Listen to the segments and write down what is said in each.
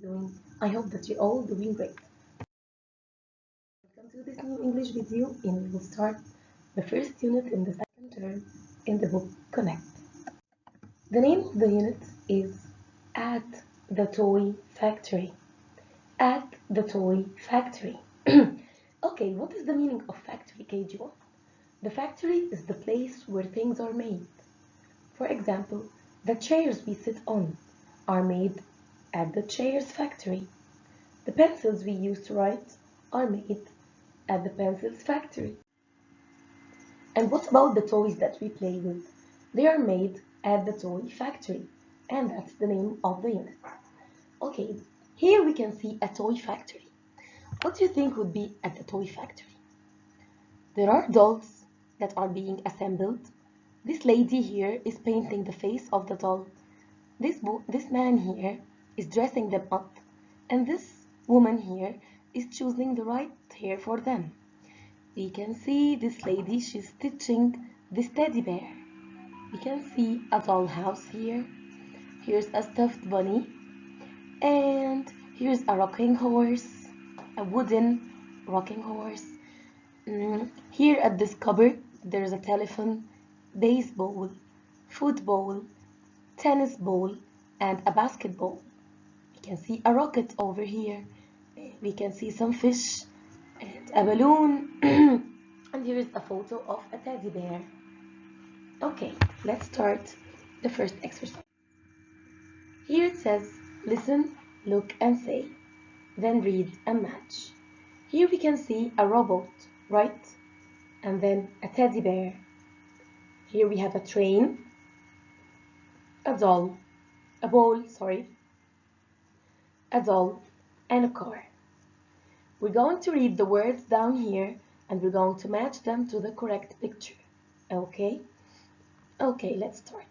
doing? I hope that you're all doing great. Welcome to this new English video, and we will start the first unit in the second term in the book Connect. The name of the unit is At the Toy Factory. At the Toy Factory. Okay, what is the meaning of factory, KG1? The factory is the place where things are made. For example, the chairs we sit on are made at the chairs factory. The pencils we use to write are made at the pencils factory. And what about the toys that we play with? They are made at the toy factory, and that's the name of the unit. Okay, here we can see a toy factory. What do you think would be at the toy factory? There are dolls that are being assembled. This lady here is painting the face of the doll. This man here is dressing them up, and this woman here is choosing the right hair for them. We can see this lady, she's stitching this teddy bear. We can see a doll house here. Here's a stuffed bunny, and here's a rocking horse, a wooden rocking horse. Here at this cupboard, there's a telephone, baseball, football, tennis ball, and a basketball. We can see a rocket over here. We can see some fish and a balloon. And here is a photo of a teddy bear. Okay, let's start the first exercise. Here it says, listen, look, and say. Then read and match. Here we can see a robot, right? And then a teddy bear. Here we have a train, a doll, a doll, and a car. We're going to read the words down here, and we're going to match them to the correct picture. Okay? Okay, let's start.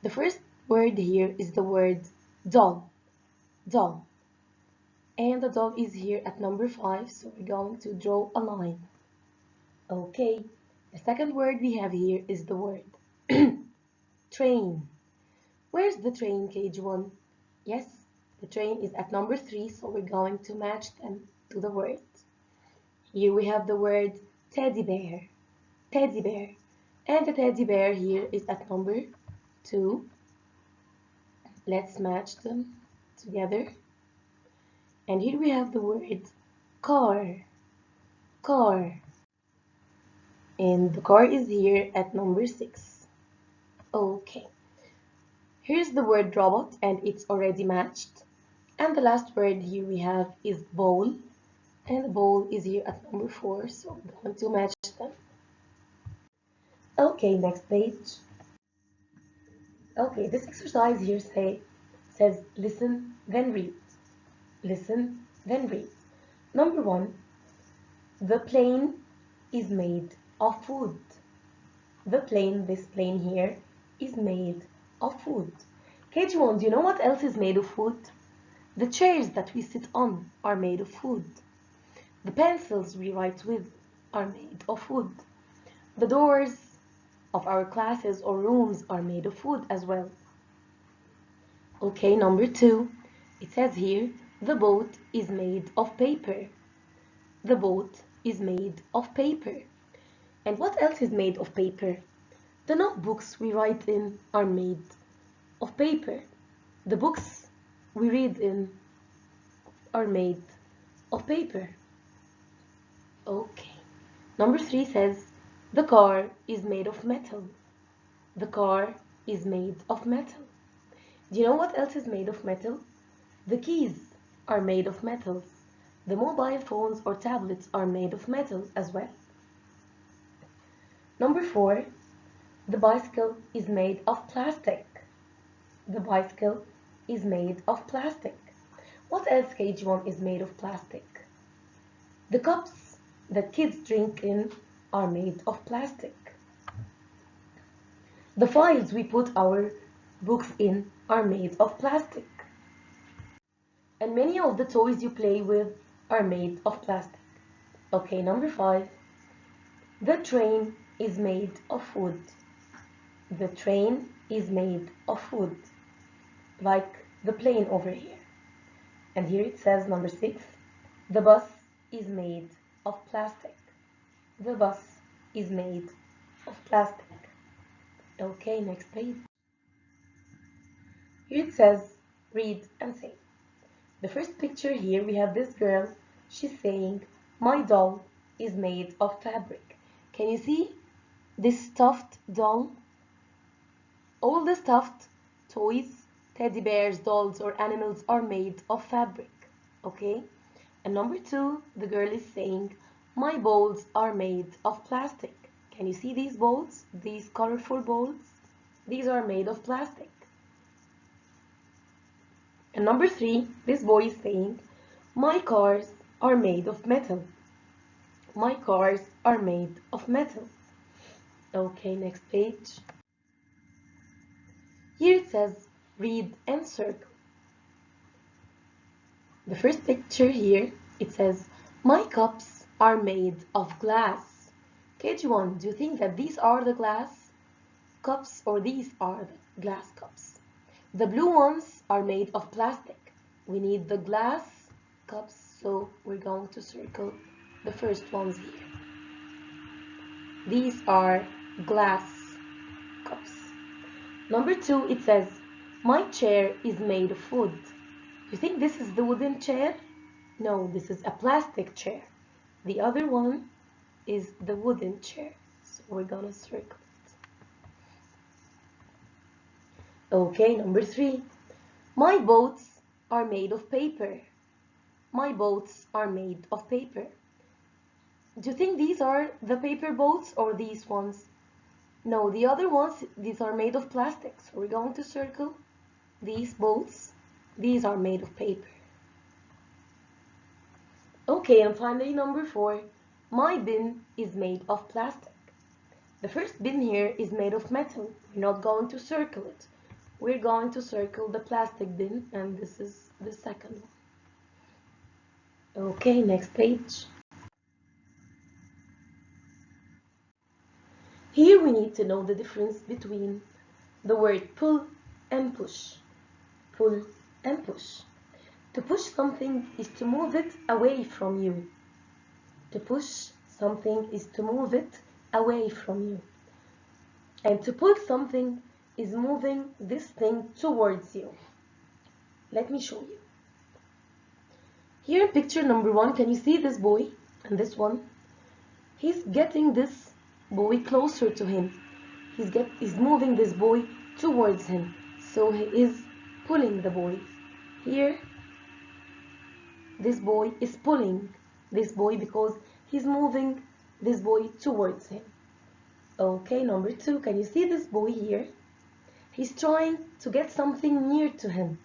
The first word here is the word doll. Doll. And the doll is here at number 5, so we're going to draw a line. Okay, the second word we have here is the word train. Where's the train, KG1? Yes, the train is at number 3, so we're going to match them to the word. Here we have the word teddy bear. Teddy bear. And the teddy bear here is at number 2. Let's match them together. And here we have the word car. Car. And the car is here at number 6. Okay. Here's the word robot, and it's already matched. And the last word here we have is bowl. And the bowl is here at number 4, so we're going to match them. Okay, next page. Okay, this exercise here says listen, then read. Listen, then read. Number 1, the plane is made of wood. The plane, this plane here, is made of wood. KG1, do you know what else is made of wood? The chairs that we sit on are made of wood. The pencils we write with are made of wood. The doors of our classes or rooms are made of wood as well. Okay, number 2, it says here, the boat is made of paper. The boat is made of paper. And what else is made of paper? The notebooks we write in are made of paper. The books we read in are made of paper. Okay. Number 3 says, the car is made of metal. The car is made of metal. Do you know what else is made of metal? The keys are made of metals. The mobile phones or tablets are made of metal as well. Number 4, the bicycle is made of plastic. The bicycle is made of plastic. What else, KG1, is made of plastic? The cups that kids drink in are made of plastic. The files we put our books in are made of plastic. And many of the toys you play with are made of plastic. Okay, number 5. The train is made of wood. The train is made of wood, like the plane over here. And here it says number 6, the bus is made of plastic. The bus is made of plastic. Okay, next page. Here it says, read and say. The first picture here, we have this girl. She's saying, my doll is made of fabric. Can you see this stuffed doll? All the stuffed toys, teddy bears, dolls, or animals are made of fabric. Okay? And number 2, the girl is saying, my balls are made of plastic. Can you see these balls? These colorful balls? These are made of plastic. And number 3, this boy is saying, my cars are made of metal. My cars are made of metal. Okay, next page. Here it says, read and circle. The first picture here, it says, my cups are made of glass. KG1, do you think that these are the glass cups or these are the glass cups? The blue ones are made of plastic. We need the glass cups, so we're going to circle the first ones here. These are glass cups. Number 2, it says, my chair is made of wood. You think this is the wooden chair? No, this is a plastic chair. The other one is the wooden chair. So we're gonna circle it. Okay, number 3. My boats are made of paper. My boats are made of paper. Do you think these are the paper boats or these ones? No, the other ones, these are made of plastic. So we're going to circle these boats. These are made of paper. Okay, and finally number 4, my bin is made of plastic. The first bin here is made of metal. We're not going to circle it. We're going to circle the plastic bin, and this is the second one. Okay, next page. Here we need to know the difference between the word pull and push. Pull and push. To push something is to move it away from you. To push something is to move it away from you. And to pull something is moving this thing towards you. Let me show you. Here in picture number 1, can you see this boy and this one? He's getting this boy closer to him. He's moving this boy towards him. So he is pulling the boy. Here, this boy is pulling this boy because he's moving this boy towards him. Okay, number 2, can you see this boy here? He's trying to get something near to him.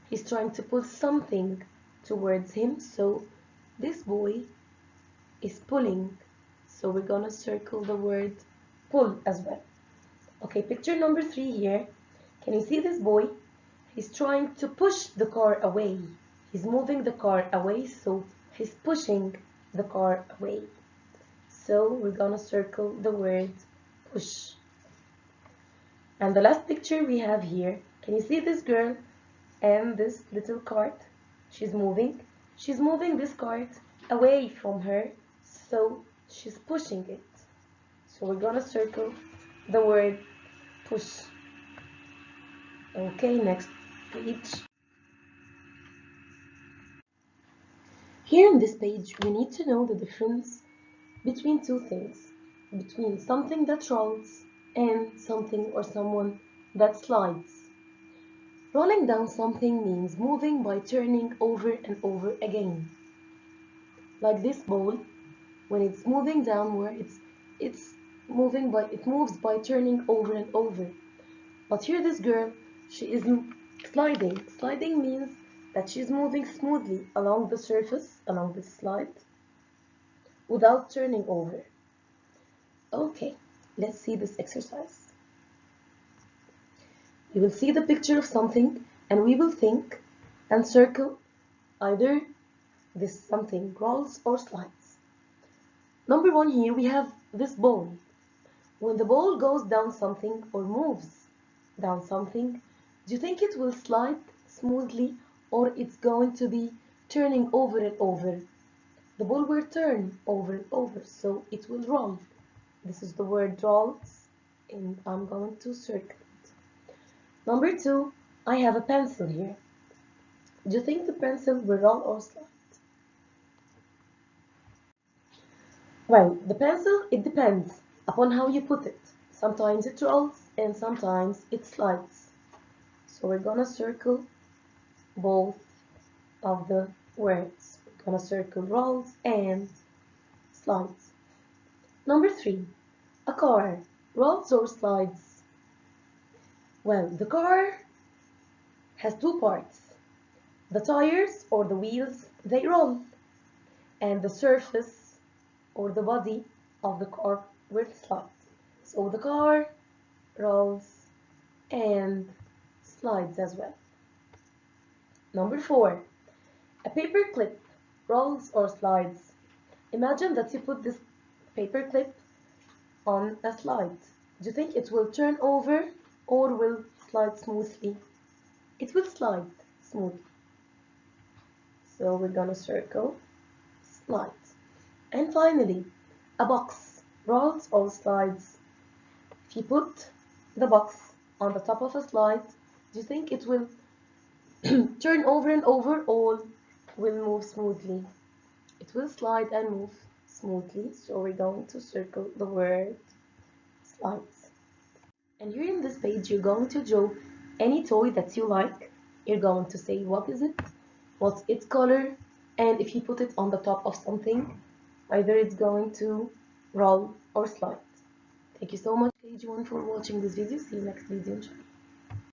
He's trying to pull something towards him, so this boy is pulling. So we're gonna circle the word pull as well. Okay, picture number 3 here. Can you see this boy? He's trying to push the car away. He's moving the car away, so he's pushing the car away. So we're gonna circle the word push. And the last picture we have here, can you see this girl and this little cart? She's moving this cart away from her, so she's pushing it. So we're gonna circle the word push. Okay, next page. Here on this page, we need to know the difference between two things, between something that rolls and something or someone that slides. Rolling down something means moving by turning over and over again. Like this ball, when it's moving downwards, it moves by turning over and over. But here this girl, she is sliding. Sliding means that she's moving smoothly along the surface, along the slide, without turning over. Okay, let's see this exercise. We will see the picture of something and we will think and circle either this something rolls or slides. Number 1 here we have this ball. When the ball goes down something or moves down something, do you think it will slide smoothly or it's going to be turning over and over. The ball will turn over and over, so it will roll. This is the word rolls, and I'm going to circle it. Number 2, I have a pencil here. Do you think the pencil will roll or slide? Well, the pencil, it depends upon how you put it. Sometimes it rolls and sometimes it slides. So we're gonna circle both of the words. We're gonna circle rolls and slides. Number 3, a car, rolls or slides? Well, the car has 2 parts. The tires or the wheels, they roll, and the surface or the body of the car will slide. So the car rolls and slides as well. Number 4, a paper clip, rolls or slides? Imagine that you put this paper clip on a slide. Do you think it will turn over or will slide smoothly? It will slide smoothly. So we're gonna circle slides. And finally, a box, rolls or slides? If you put the box on the top of a slide, do you think it will turn over and over or will move smoothly? It will slide and move smoothly, so we're going to circle the word slides. And here in this page, you're going to draw any toy that you like. You're going to say what is it, what's its color, and if you put it on the top of something, either it's going to roll or slide. Thank you so much, KG1, for watching this video. See you next video, inshallah.